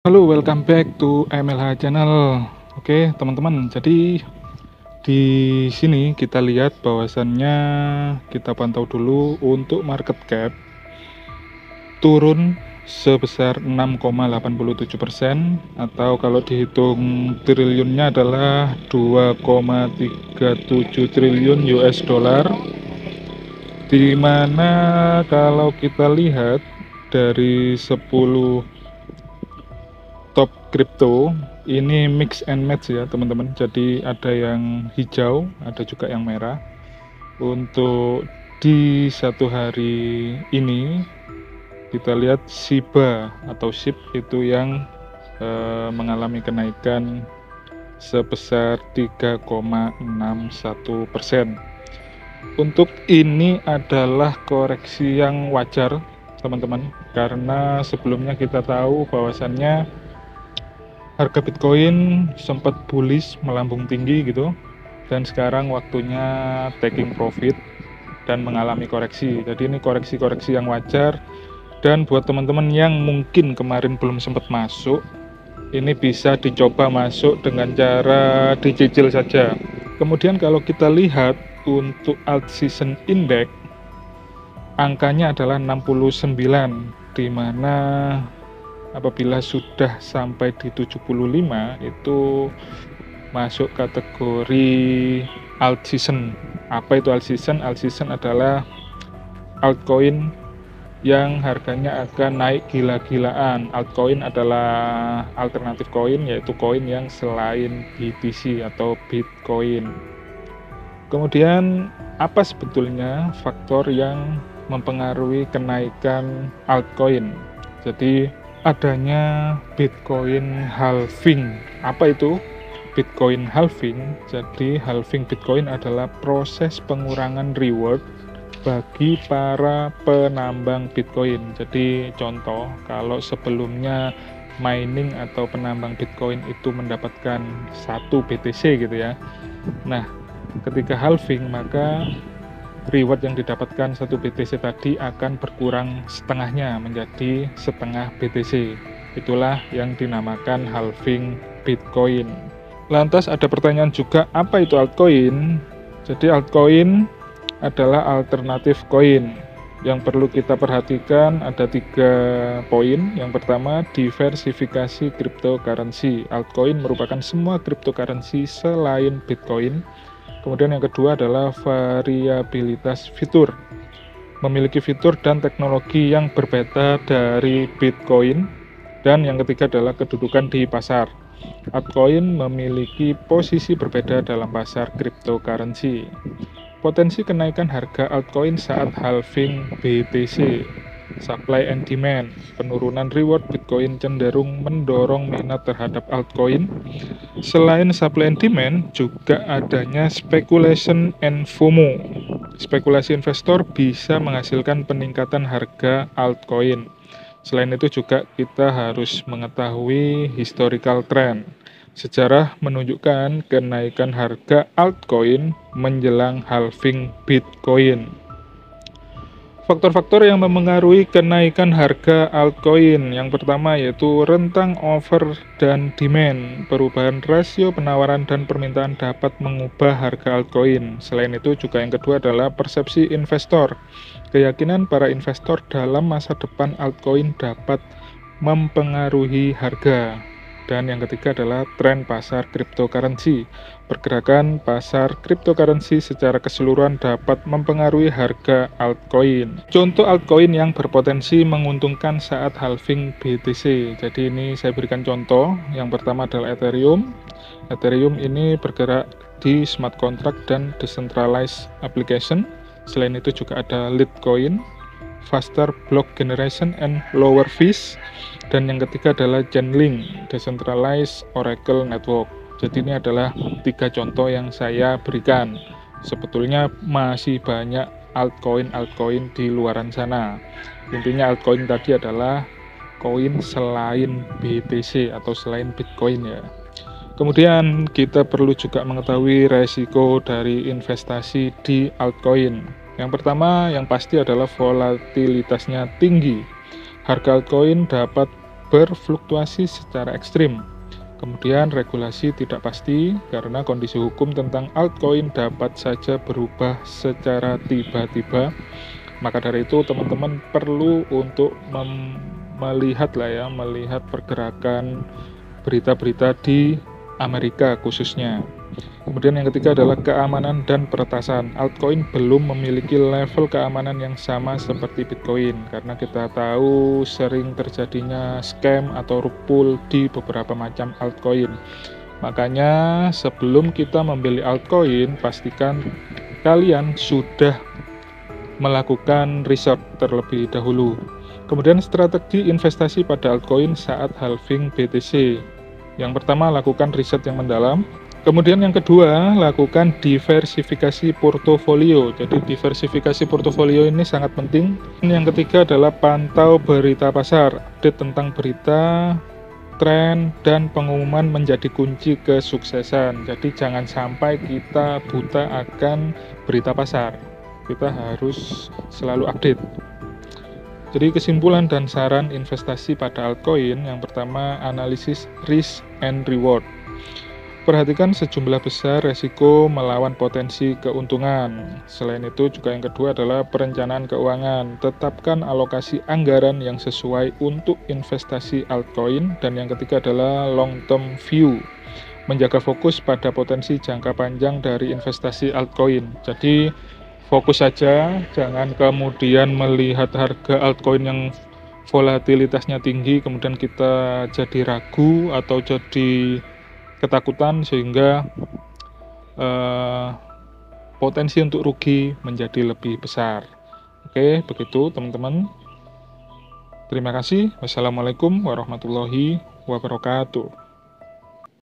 Halo, welcome back to MLH Channel. Oke, teman-teman. Jadi di sini kita lihat bahwasannya kita pantau dulu untuk market cap turun sebesar 6,87%, atau kalau dihitung triliunnya adalah 2,37 triliun US dollar. Di mana kalau kita lihat dari 10 top crypto ini mix and match ya teman-teman, jadi ada yang hijau, ada juga yang merah. Untuk di satu hari ini kita lihat SHIBA atau SHIB itu yang mengalami kenaikan sebesar 3,61%. Untuk ini adalah koreksi yang wajar teman-teman, karena sebelumnya kita tahu bahwasannya harga Bitcoin sempat bullish melambung tinggi gitu, dan sekarang waktunya taking profit dan mengalami koreksi. Jadi ini koreksi-koreksi yang wajar, dan buat teman-teman yang mungkin kemarin belum sempat masuk, ini bisa dicoba masuk dengan cara dicicil saja. Kemudian kalau kita lihat untuk alt season index, angkanya adalah 69, di mana apabila sudah sampai di 75 itu masuk kategori alt season. Apa itu alt season? Alt season adalah altcoin yang harganya akan naik gila-gilaan. Altcoin adalah alternatif koin, yaitu koin yang selain BTC atau Bitcoin. Kemudian apa sebetulnya faktor yang mempengaruhi kenaikan altcoin? Jadi adanya Bitcoin halving. Apa itu Bitcoin halving? Jadi halving Bitcoin adalah proses pengurangan reward bagi para penambang Bitcoin. Jadi contoh, kalau sebelumnya mining atau penambang Bitcoin itu mendapatkan 1 BTC gitu ya. Nah, ketika halving maka reward yang didapatkan 1 BTC tadi akan berkurang setengahnya menjadi setengah BTC. Itulah yang dinamakan halving Bitcoin. Lantas ada pertanyaan juga, apa itu altcoin? Jadi altcoin adalah alternatif koin. Yang perlu kita perhatikan ada 3 poin. Yang pertama, diversifikasi cryptocurrency. Altcoin merupakan semua cryptocurrency selain Bitcoin. Kemudian yang kedua adalah variabilitas fitur. Memiliki fitur dan teknologi yang berbeda dari Bitcoin. Dan yang ketiga adalah kedudukan di pasar. Altcoin memiliki posisi berbeda dalam pasar cryptocurrency. Potensi kenaikan harga altcoin saat halving BTC. Supply and demand. Penurunan reward Bitcoin cenderung mendorong minat terhadap altcoin. Selain supply and demand, juga adanya speculation and FOMO. Spekulasi investor bisa menghasilkan peningkatan harga altcoin. Selain itu juga kita harus mengetahui historical trend. Sejarah menunjukkan kenaikan harga altcoin menjelang halving Bitcoin. Faktor-faktor yang mempengaruhi kenaikan harga altcoin. Yang pertama yaitu rentang offer dan demand. Perubahan rasio penawaran dan permintaan dapat mengubah harga altcoin. Selain itu juga yang kedua adalah persepsi investor. Keyakinan para investor dalam masa depan altcoin dapat mempengaruhi harga. Dan yang ketiga adalah tren pasar cryptocurrency. Pergerakan pasar cryptocurrency secara keseluruhan dapat mempengaruhi harga altcoin. Contoh altcoin yang berpotensi menguntungkan saat halving BTC. Jadi ini saya berikan contoh. Yang pertama adalah Ethereum. Ethereum ini bergerak di smart contract dan decentralized application. Selain itu juga ada Litecoin, faster block generation and lower fees. Dan yang ketiga adalah Chainlink, decentralized oracle network. Jadi ini adalah 3 contoh yang saya berikan. Sebetulnya masih banyak altcoin di luaran sana. Intinya altcoin tadi adalah koin selain BTC atau selain Bitcoin ya. Kemudian kita perlu juga mengetahui resiko dari investasi di altcoin. Yang pertama yang pasti adalah volatilitasnya tinggi. Harga altcoin dapat berfluktuasi secara ekstrim. Kemudian regulasi tidak pasti karena kondisi hukum tentang altcoin dapat saja berubah secara tiba-tiba. Maka dari itu teman-teman perlu untuk melihat pergerakan berita-berita di Amerika khususnya. Kemudian yang ketiga adalah keamanan dan peretasan. Altcoin belum memiliki level keamanan yang sama seperti Bitcoin karena kita tahu sering terjadinya scam atau rug pull di beberapa macam altcoin. Makanya sebelum kita membeli altcoin, pastikan kalian sudah melakukan riset terlebih dahulu. Kemudian strategi investasi pada altcoin saat halving BTC. Yang pertama, lakukan riset yang mendalam. Kemudian yang kedua, lakukan diversifikasi portofolio. Jadi diversifikasi portofolio ini sangat penting. Yang ketiga adalah pantau berita pasar. Update tentang berita, tren, dan pengumuman menjadi kunci kesuksesan. Jadi jangan sampai kita buta akan berita pasar. Kita harus selalu update. Jadi kesimpulan dan saran investasi pada altcoin, yang pertama, analisis risk and reward. Perhatikan sejumlah besar resiko melawan potensi keuntungan. Selain itu juga yang kedua adalah perencanaan keuangan. Tetapkan alokasi anggaran yang sesuai untuk investasi altcoin. Dan yang ketiga adalah long term view. Menjaga fokus pada potensi jangka panjang dari investasi altcoin. Jadi fokus saja, jangan kemudian melihat harga altcoin yang volatilitasnya tinggi kemudian kita jadi ragu atau jadi ketakutan sehingga potensi untuk rugi menjadi lebih besar. Oke, begitu teman-teman. Terima kasih. Wassalamualaikum warahmatullahi wabarakatuh.